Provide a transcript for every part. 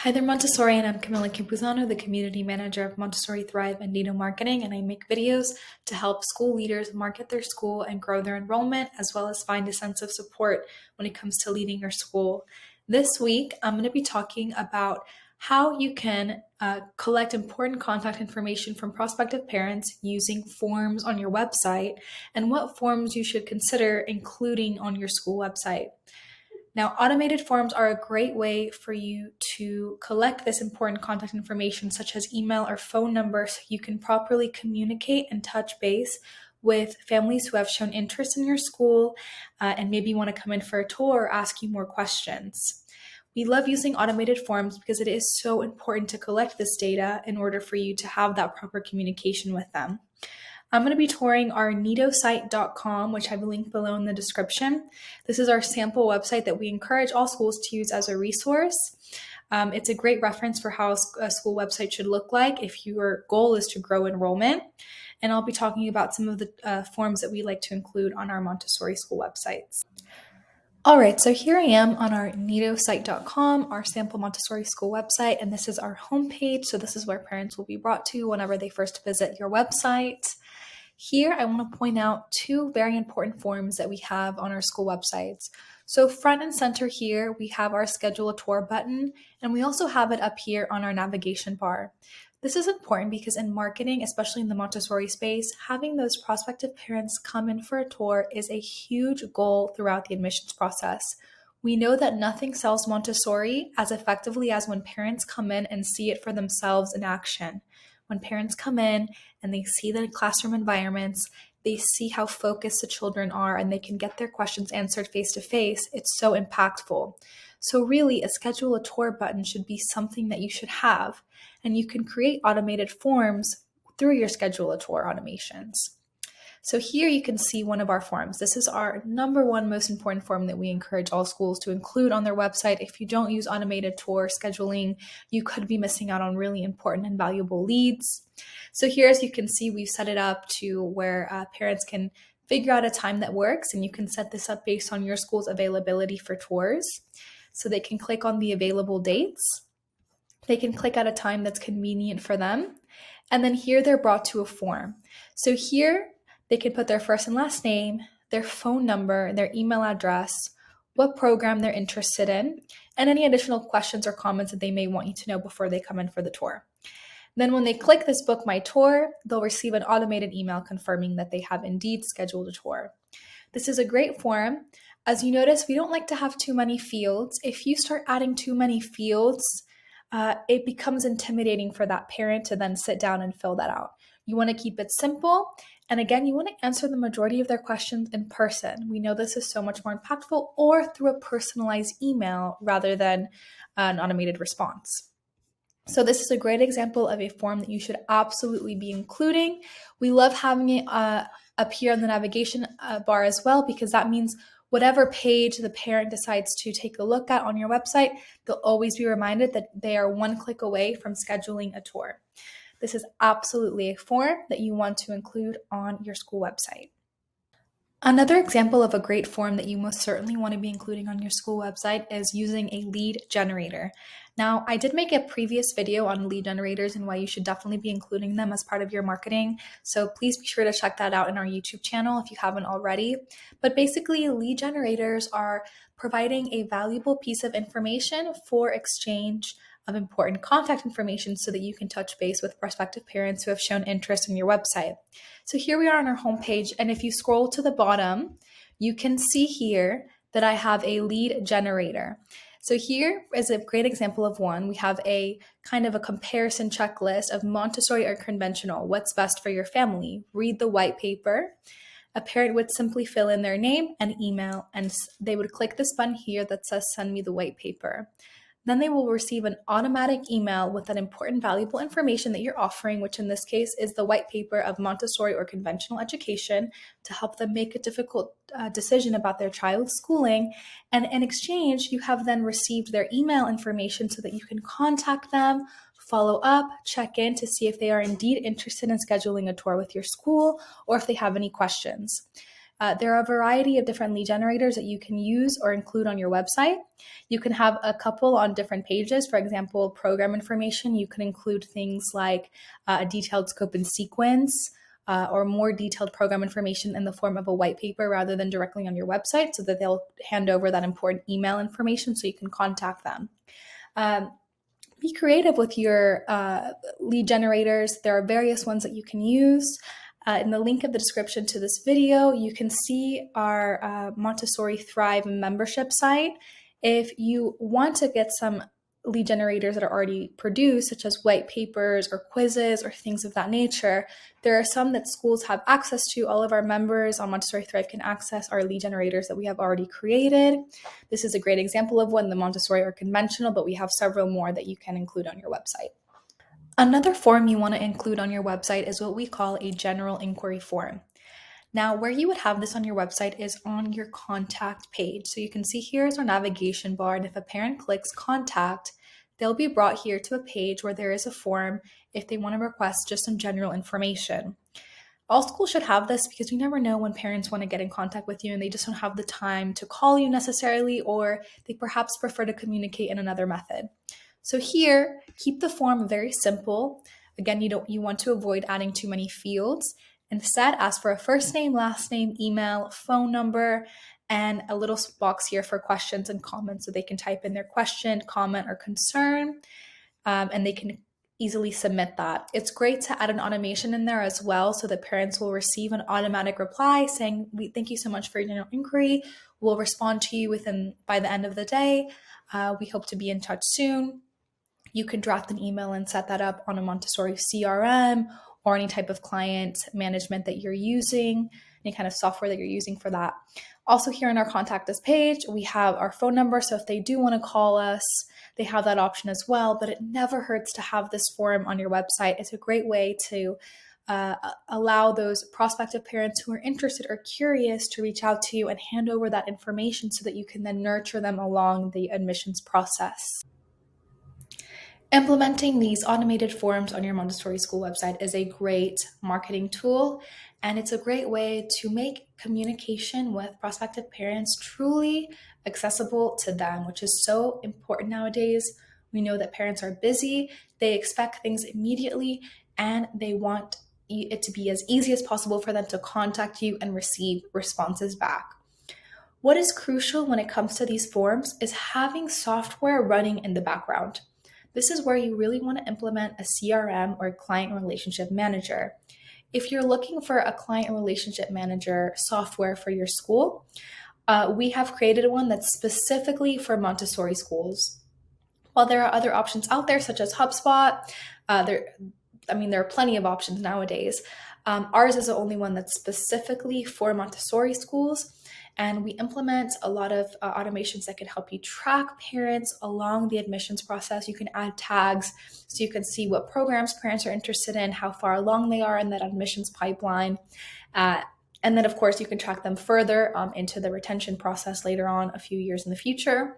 Hi there, Montessori, and I'm Camilla Campuzano, the Community Manager of Montessori Thrive and Nido Marketing, and I make videos to help school leaders market their school and grow their enrollment, as well as find a sense of support when it comes to leading your school. This week, I'm going to be talking about how you can collect important contact information from prospective parents using forms on your website, and what forms you should consider including on your school website. Now, automated forms are a great way for you to collect this important contact information, such as email or phone number, so you can properly communicate and touch base with families who have shown interest in your school and maybe want to come in for a tour or ask you more questions. We love using automated forms because it is so important to collect this data in order for you to have that proper communication with them. I'm going to be touring our nidosite.com, which I will link below in the description. This is our sample website that we encourage all schools to use as a resource. It's a great reference for how a school website should look like if your goal is to grow enrollment. And I'll be talking about some of the forms that we like to include on our Montessori school websites. All right, so here I am on our nidosite.com, our sample Montessori school website, and this is our homepage. So this is where parents will be brought to whenever they first visit your website. Here, I want to point out two very important forms that we have on our school websites. So front and center here, we have our schedule a tour button, and we also have it up here on our navigation bar. This is important because in marketing, especially in the Montessori space, having those prospective parents come in for a tour is a huge goal throughout the admissions process. We know that nothing sells Montessori as effectively as when parents come in and see it for themselves in action. When parents come in and they see the classroom environments, they see how focused the children are, and they can get their questions answered face to face, it's so impactful. So really, a schedule a tour button should be something that you should have, and you can create automated forms through your schedule a tour automations. So here you can see one of our forms. This is our number one most important form that we encourage all schools to include on their website. If you don't use automated tour scheduling, you could be missing out on really important and valuable leads. So here, as you can see, we've set it up to where parents can figure out a time that works, and you can set this up based on your school's availability for tours. So they can click on the available dates. They can click at a time that's convenient for them. And then here they're brought to a form. So here, they can put their first and last name, their phone number, their email address, what program they're interested in, and any additional questions or comments that they may want you to know before they come in for the tour. Then when they click this Book My Tour, they'll receive an automated email confirming that they have indeed scheduled a tour. This is a great form. As you notice, we don't like to have too many fields. If you start adding too many fields, it becomes intimidating for that parent to then sit down and fill that out. You want to keep it simple. And again, you want to answer the majority of their questions in person. We know this is so much more impactful, or through a personalized email rather than an automated response. So this is a great example of a form that you should absolutely be including. We love having it up here on the navigation bar as well, because that means whatever page the parent decides to take a look at on your website, they'll always be reminded that they are one click away from scheduling a tour. This is absolutely a form that you want to include on your school website. Another example of a great form that you most certainly want to be including on your school website is using a lead generator. Now, I did make a previous video on lead generators and why you should definitely be including them as part of your marketing. So please be sure to check that out in our YouTube channel if you haven't already. But basically, lead generators are providing a valuable piece of information for exchange of important contact information so that you can touch base with prospective parents who have shown interest in your website. So here we are on our homepage, and if you scroll to the bottom, you can see here that I have a lead generator. So here is a great example of one. We have a kind of a comparison checklist of Montessori or conventional. What's best for your family? Read the white paper. A parent would simply fill in their name and email, and they would click this button here that says send me the white paper. Then they will receive an automatic email with that important, valuable information that you're offering, which in this case is the white paper of Montessori or conventional education, to help them make a difficult decision about their child's schooling. And in exchange, you have then received their email information so that you can contact them, follow up, check in to see if they are indeed interested in scheduling a tour with your school or if they have any questions. There are a variety of different lead generators that you can use or include on your website. You can have a couple on different pages. For example, program information, you can include things like a detailed scope and sequence, or more detailed program information in the form of a white paper rather than directly on your website, so that they'll hand over that important email information so you can contact them. Be creative with your lead generators. There are various ones that you can use. In the link of the description to this video, you can see our Montessori Thrive membership site. If you want to get some lead generators that are already produced, such as white papers or quizzes or things of that nature, there are some that schools have access to. All of our members on Montessori Thrive can access our lead generators that we have already created. This is a great example of one. The Montessori are conventional, but we have several more that you can include on your website. Another form you want to include on your website is what we call a general inquiry form. Now, where you would have this on your website is on your contact page. So you can see here is our navigation bar, and if a parent clicks contact, they'll be brought here to a page where there is a form if they want to request just some general information. All schools should have this because you never know when parents want to get in contact with you and they just don't have the time to call you necessarily, or they perhaps prefer to communicate in another method. So here, keep the form very simple. Again, you want to avoid adding too many fields. Instead, ask for a first name, last name, email, phone number, and a little box here for questions and comments so they can type in their question, comment, or concern, and they can easily submit that. It's great to add an automation in there as well so that parents will receive an automatic reply saying, thank you so much for your general inquiry. We'll respond to you by the end of the day. We hope to be in touch soon. You can draft an email and set that up on a Montessori CRM or any type of client management that you're using, any kind of software that you're using for that. Also, here in our contact us page, we have our phone number. So if they do want to call us, they have that option as well, but it never hurts to have this form on your website. It's a great way to allow those prospective parents who are interested or curious to reach out to you and hand over that information so that you can then nurture them along the admissions process. Implementing these automated forms on your Montessori school website is a great marketing tool, and it's a great way to make communication with prospective parents truly accessible to them, which is so important nowadays. We know that parents are busy, they expect things immediately, and they want it to be as easy as possible for them to contact you and receive responses back. What is crucial when it comes to these forms is having software running in the background. This is where you really want to implement a CRM or client relationship manager. If you're looking for a client relationship manager software for your school, we have created one that's specifically for Montessori schools. While there are other options out there, such as HubSpot, there are plenty of options nowadays. Ours is the only one that's specifically for Montessori schools. And we implement a lot of automations that can help you track parents along the admissions process. You can add tags so you can see what programs parents are interested in, how far along they are in that admissions pipeline. And then, of course, you can track them further into the retention process later on, a few years in the future.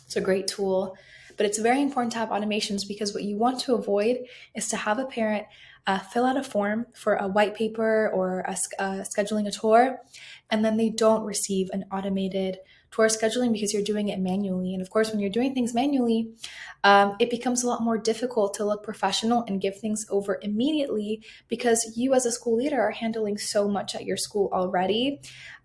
It's a great tool, but it's very important to have automations because what you want to avoid is to have a parent fill out a form for a white paper or scheduling a tour, and then they don't receive an automated tour scheduling because you're doing it manually. And of course, when you're doing things manually, it becomes a lot more difficult to look professional and give things over immediately because you as a school leader are handling so much at your school already.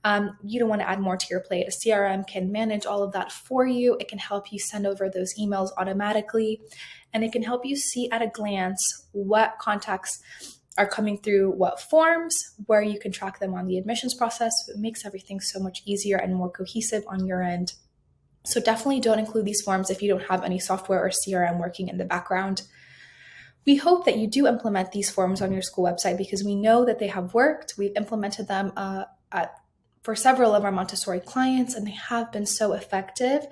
You don't want to add more to your plate. A CRM can manage all of that for you. It can help you send over those emails automatically, and it can help you see at a glance what contacts are coming through what forms, where you can track them on the admissions process. It makes everything so much easier and more cohesive on your end. So definitely don't include these forms if you don't have any software or CRM working in the background. We hope that you do implement these forms on your school website because we know that they have worked. We've implemented them for several of our Montessori clients, and they have been so effective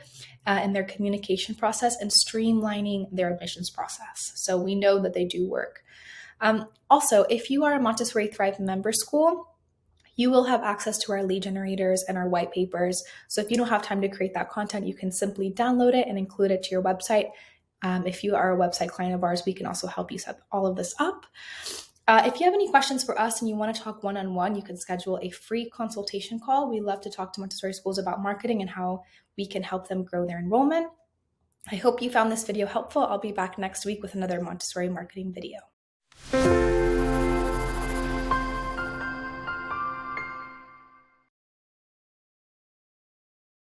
in their communication process and streamlining their admissions process. So we know that they do work. Also, if you are a Montessori Thrive member school, you will have access to our lead generators and our white papers. So if you don't have time to create that content, you can simply download it and include it to your website. If you are a website client of ours, we can also help you set all of this up. If you have any questions for us and you want to talk one-on-one, you can schedule a free consultation call. We love to talk to Montessori schools about marketing and how we can help them grow their enrollment. I hope you found this video helpful. I'll be back next week with another Montessori marketing video.